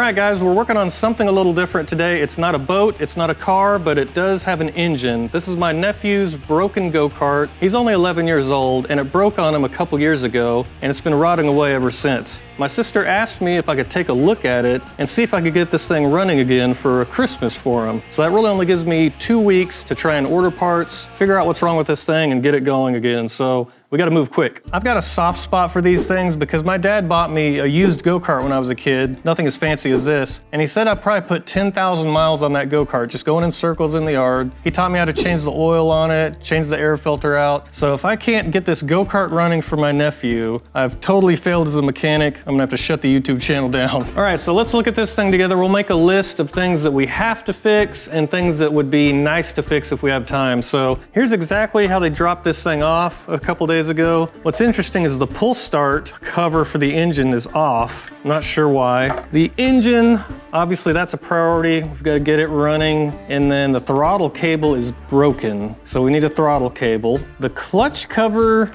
right, guys, we're working on something a little different today. It's not a boat, it's not a car, but it does have an engine. This is my nephew's broken go-kart. He's only 11 years old, and it broke on him a couple years ago, and it's been rotting away ever since. My sister asked me if I could take a look at it and see if I could get this thing running again for Christmas for him. So that really only gives me 2 weeks to try and order parts, figure out what's wrong with this thing, and get it going again. So we gotta move quick. I've got a soft spot for these things because my dad bought me a used go-kart when I was a kid, nothing as fancy as this, and he said I probably put 10,000 miles on that go-kart, just going in circles in the yard. He taught me how to change the oil on it, change the air filter out. So if I can't get this go-kart running for my nephew, I've totally failed as a mechanic. I'm gonna have to shut the YouTube channel down. All right, so let's look at this thing together. We'll make a list of things that we have to fix and things that would be nice to fix if we have time. So here's exactly how they dropped this thing off a couple days ago. What's interesting is the pull start cover for the engine is off. I'm not sure why. The engine, obviously that's a priority. We've got to get it running. And then the throttle cable is broken. So we need a throttle cable. The clutch cover,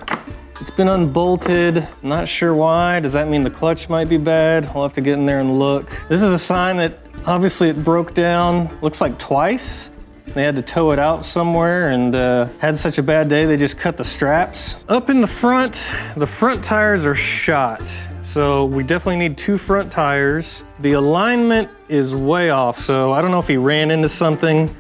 it's been unbolted. I'm not sure why. Does that mean the clutch might be bad? We'll have to get in there and look. This is a sign that obviously it broke down, looks like twice. They had to tow it out somewhere and had such a bad day, they just cut the straps. Up in the front tires are shot. So we definitely need 2 front tires. The alignment is way off, so I don't know if he ran into something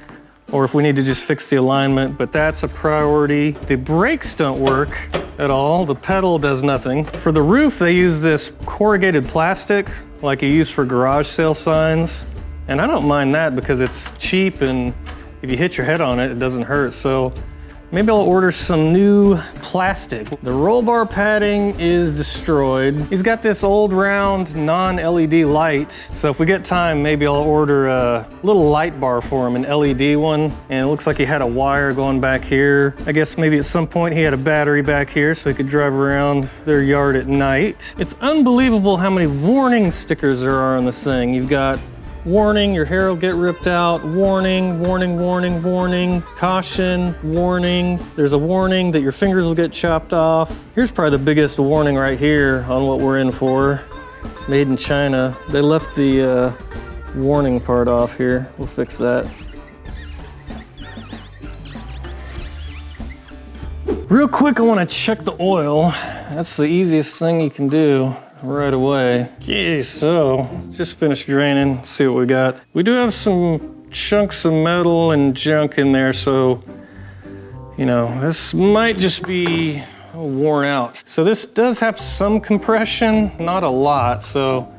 or if we need to just fix the alignment, but that's a priority. The brakes don't work at all. The pedal does nothing. For the roof, they use this corrugated plastic like you use for garage sale signs. And I don't mind that because it's cheap and if you hit your head on it, it doesn't hurt. So maybe I'll order some new plastic. The roll bar padding is destroyed. He's got this old round non-LED light. So if we get time, maybe I'll order a little light bar for him, an LED one. And it looks like he had a wire going back here. I guess maybe at some point he had a battery back here so he could drive around their yard at night. It's unbelievable how many warning stickers there are on this thing. You've got warning, your hair will get ripped out, warning, warning, warning, warning, caution, warning. There's a warning that your fingers will get chopped off. Here's probably the biggest warning right here on what we're in for. Made in China. They left the warning part off here. We'll fix that. Real quick, I want to check the oil. That's the easiest thing you can do right away. Okay, so just finished draining. Let's see what we got. We do have some chunks of metal and junk in there, so you know, this might just be worn out. So this does have some compression, not a lot, so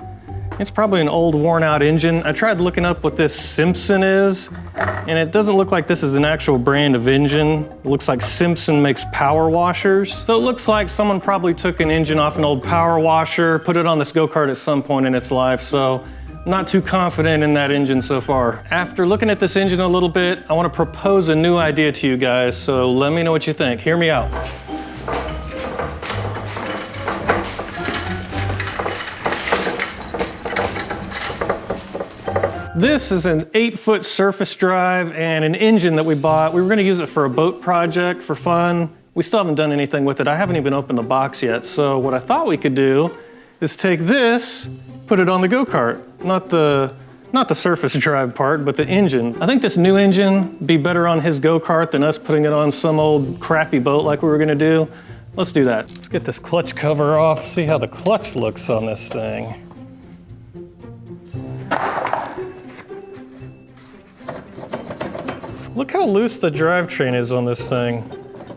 it's probably an old worn out engine. I tried looking up what this Simpson is, and it doesn't look like this is an actual brand of engine. It looks like Simpson makes power washers. So it looks like someone probably took an engine off an old power washer, put it on this go-kart at some point in its life, so not too confident in that engine so far. After looking at this engine a little bit, I want to propose a new idea to you guys, so let me know what you think. Hear me out. This is an 8-foot surface drive and an engine that we bought. We were gonna use it for a boat project for fun. We still haven't done anything with it. I haven't even opened the box yet. So what I thought we could do is take this, put it on the go-kart. Not the surface drive part, but the engine. I think this new engine would be better on his go-kart than us putting it on some old crappy boat like we were gonna do. Let's do that. Let's get this clutch cover off, see how the clutch looks on this thing. Look how loose the drivetrain is on this thing.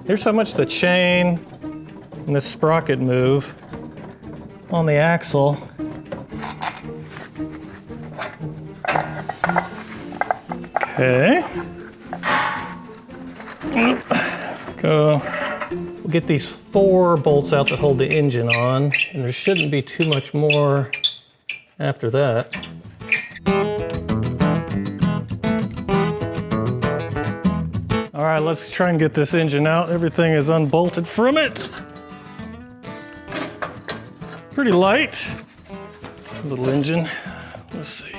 Here's how much the chain and this sprocket move on the axle. Okay. Go. We'll get these 4 bolts out that hold the engine on, and there shouldn't be too much more after that. All right, let's try and get this engine out. Everything is unbolted from it. Pretty light, little engine. Let's see.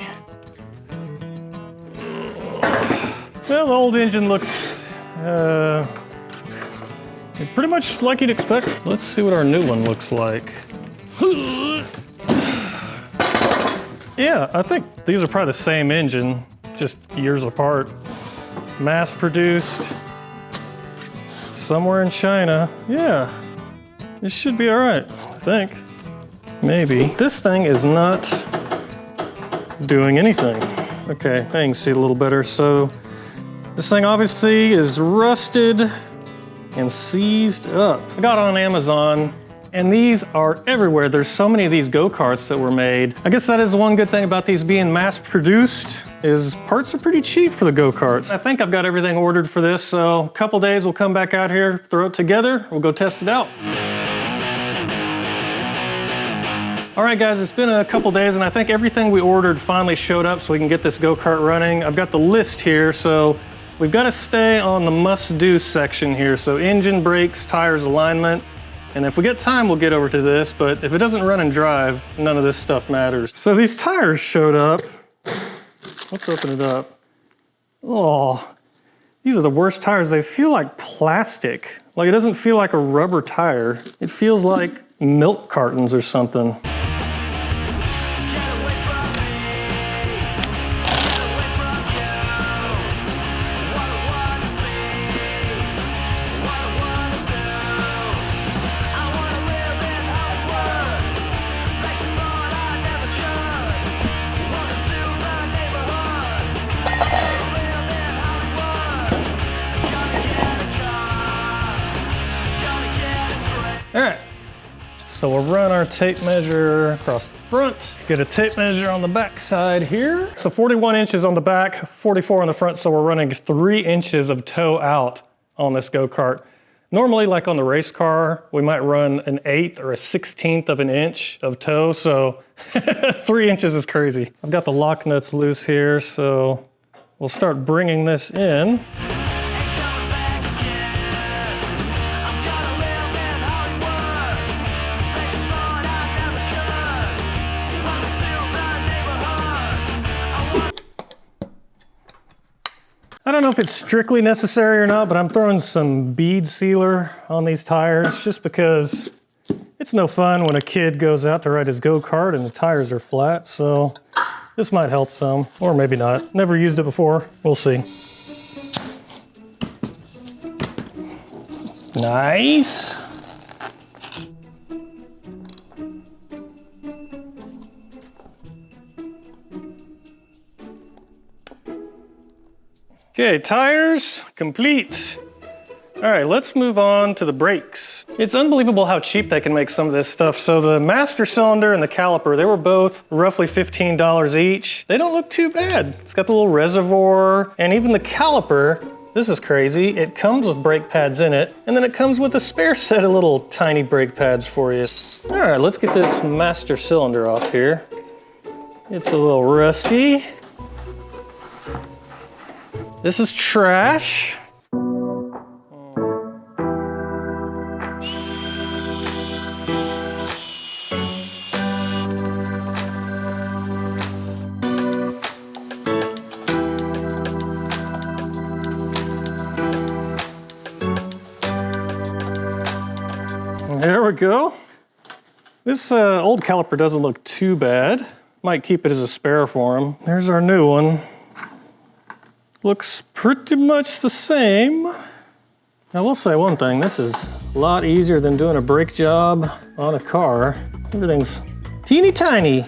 Well, the old engine looks pretty much like you'd expect. Let's see what our new one looks like. Yeah, I think these are probably the same engine, just years apart. Mass produced somewhere in China. Yeah, this should be all right, I think. Maybe. This thing is not doing anything. Okay, I can see it a little better. So this thing obviously is rusted and seized up. I got it on Amazon, and these are everywhere. There's so many of these go-karts that were made. I guess that is the one good thing about these being mass-produced, is parts are pretty cheap for the go-karts. I think I've got everything ordered for this, so a couple days we'll come back out here, throw it together, we'll go test it out. All right guys, it's been a couple days and I think everything we ordered finally showed up so we can get this go-kart running. I've got the list here, so we've got to stay on the must-do section here. So engine, brakes, tires, alignment. And if we get time, we'll get over to this, but if it doesn't run and drive, none of this stuff matters. So these tires showed up. Let's open it up. Oh, these are the worst tires. They feel like plastic. Like it doesn't feel like a rubber tire. It feels like milk cartons or something. All right, so we'll run our tape measure across the front, get a tape measure on the back side here. So 41 inches on the back, 44 on the front, so we're running 3 inches of toe out on this go-kart. Normally, like on the race car, we might run an 1/8 or a 1/16 of an inch of toe, so 3 inches is crazy. I've got the lock nuts loose here, so we'll start bringing this in. I don't know if it's strictly necessary or not, but I'm throwing some bead sealer on these tires just because it's no fun when a kid goes out to ride his go-kart and the tires are flat, so this might help some, or maybe not. Never used it before, we'll see. Nice. Okay, tires complete. All right, let's move on to the brakes. It's unbelievable how cheap they can make some of this stuff. So the master cylinder and the caliper, they were both roughly $15 each. They don't look too bad. It's got the little reservoir, and even the caliper, this is crazy. It comes with brake pads in it, and then it comes with a spare set of little tiny brake pads for you. All right, let's get this master cylinder off here. It's a little rusty. This is trash. There we go. This old caliper doesn't look too bad. Might keep it as a spare for him. There's our new one. Looks pretty much the same. I will say one thing, this is a lot easier than doing a brake job on a car. Everything's teeny tiny.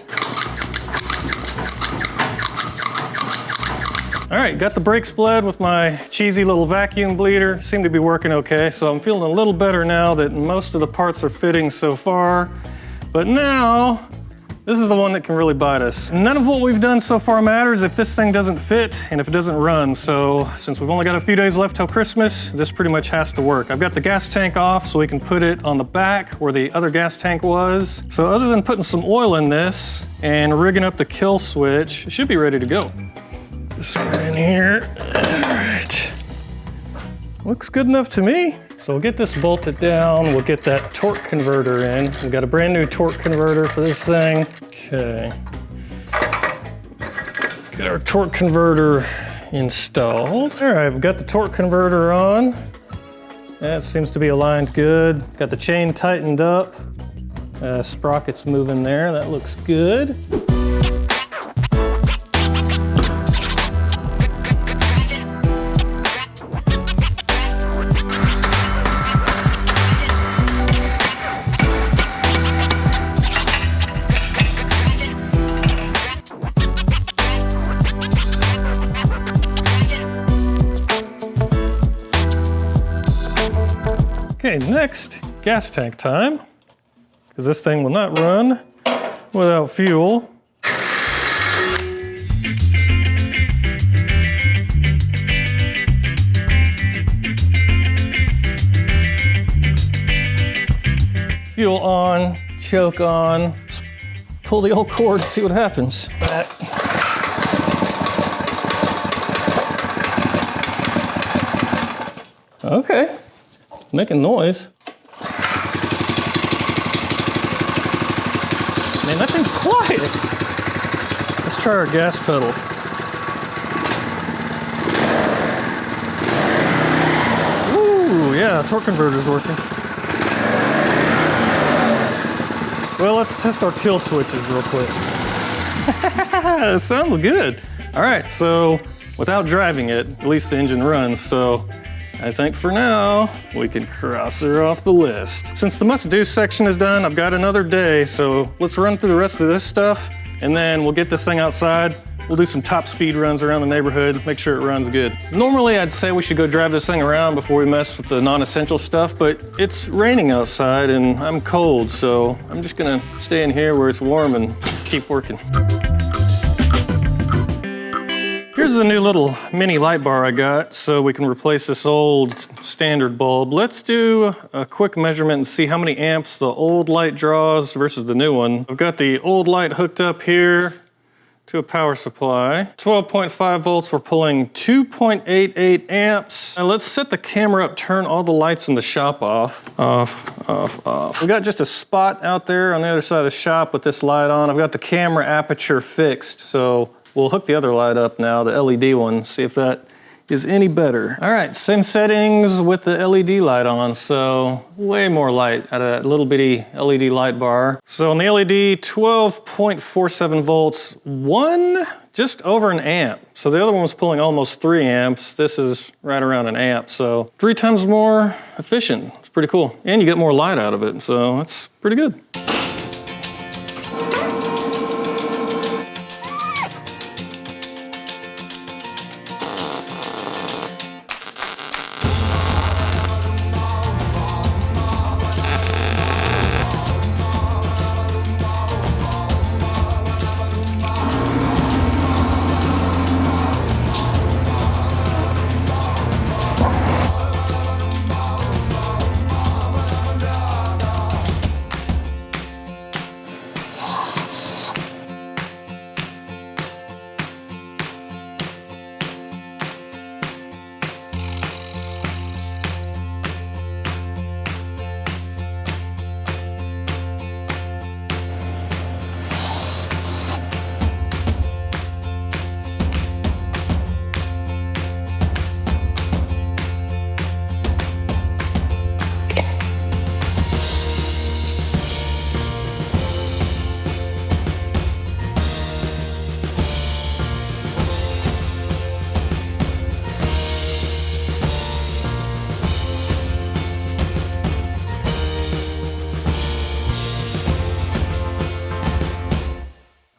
All right, got the brakes bled with my cheesy little vacuum bleeder. Seemed to be working okay, so I'm feeling a little better now that most of the parts are fitting so far. But now, this is the one that can really bite us. None of what we've done so far matters if this thing doesn't fit and if it doesn't run. So since we've only got a few days left till Christmas, this pretty much has to work. I've got the gas tank off so we can put it on the back where the other gas tank was. So other than putting some oil in this and rigging up the kill switch, it should be ready to go. Just get in here. All right. Looks good enough to me. So we'll get this bolted down, we'll get that torque converter in. We've got a brand new torque converter for this thing. Okay. Get our torque converter installed. All right, we've got the torque converter on. That seems to be aligned good. Got the chain tightened up. Sprocket's moving there, that looks good. Okay, next, gas tank time, because this thing will not run without fuel. Fuel on, choke on. Let's pull the old cord, see what happens. Back. Okay, making noise. Man, that thing's quiet. Let's try our gas pedal. Ooh, yeah, torque converter's working. Well, let's test our kill switches real quick. Sounds good. All right, so without driving it, at least the engine runs, so I think for now, we can cross her off the list. Since the must-do section is done, I've got another day, so let's run through the rest of this stuff, and then we'll get this thing outside. We'll do some top speed runs around the neighborhood, make sure it runs good. Normally, I'd say we should go drive this thing around before we mess with the non-essential stuff, but it's raining outside and I'm cold, so I'm just gonna stay in here where it's warm and keep working. Here's the new little mini light bar I got so we can replace this old standard bulb. Let's do a quick measurement and see how many amps the old light draws versus the new one. I've got the old light hooked up here to a power supply. 12.5 volts, we're pulling 2.88 amps. Now let's set the camera up, turn all the lights in the shop off. Off. We got just a spot out there on the other side of the shop with this light on. I've got the camera aperture fixed, so we'll hook the other light up now, the LED one, see if that is any better. All right, same settings with the LED light on, so way more light out of that little bitty LED light bar. So on the LED, 12.47 volts, just over an amp. So the other one was pulling almost 3 amps. This is right around an amp, so 3 times more efficient. It's pretty cool. And you get more light out of it, so that's pretty good.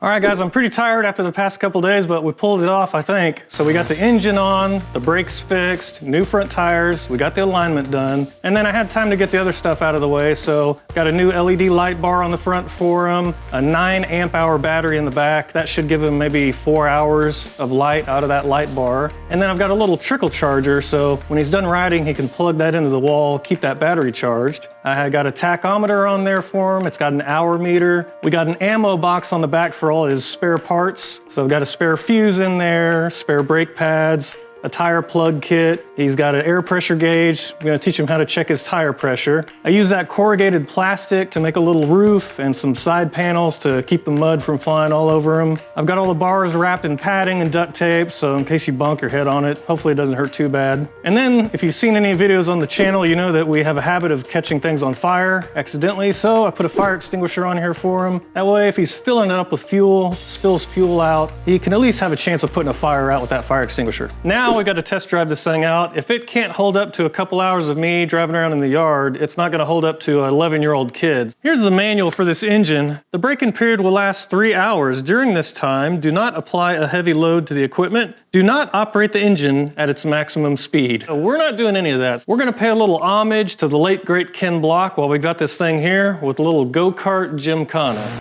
All right, guys, I'm pretty tired after the past couple days, but we pulled it off, I think. So we got the engine on, the brakes fixed, new front tires, we got the alignment done, and then I had time to get the other stuff out of the way, so got a new LED light bar on the front for him, a 9 amp hour battery in the back. That should give him maybe 4 hours of light out of that light bar. And then I've got a little trickle charger, so when he's done riding, he can plug that into the wall, keep that battery charged. I got a tachometer on there for him. It's got an hour meter. We got an ammo box on the back for all his spare parts. So I've got a spare fuse in there, spare brake pads, a tire plug kit. He's got an air pressure gauge. I'm gonna teach him how to check his tire pressure. I use that corrugated plastic to make a little roof and some side panels to keep the mud from flying all over him. I've got all the bars wrapped in padding and duct tape, so in case you bonk your head on it, hopefully it doesn't hurt too bad. And then if you've seen any videos on the channel, you know that we have a habit of catching things on fire accidentally, so I put a fire extinguisher on here for him. That way, if he's filling it up with fuel, spills fuel out, he can at least have a chance of putting a fire out with that fire extinguisher. Now now we got to test drive this thing out. If it can't hold up to a couple hours of me driving around in the yard, it's not going to hold up to 11-year-old kids. Here's the manual for this engine. The braking period will last 3 hours. During this time, do not apply a heavy load to the equipment. Do not operate the engine at its maximum speed. We're not doing any of that. We're going to pay a little homage to the late great Ken Block while we got this thing here with a little go-kart Gymkhana.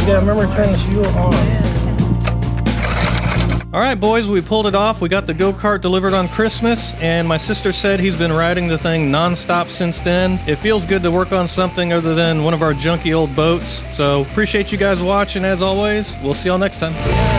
Yeah, remember turning the fuel on. All right, boys, we pulled it off. We got the go-kart delivered on Christmas, and my sister said he's been riding the thing non-stop since then. It feels good to work on something other than one of our junky old boats. So appreciate you guys watching as always. We'll see y'all next time.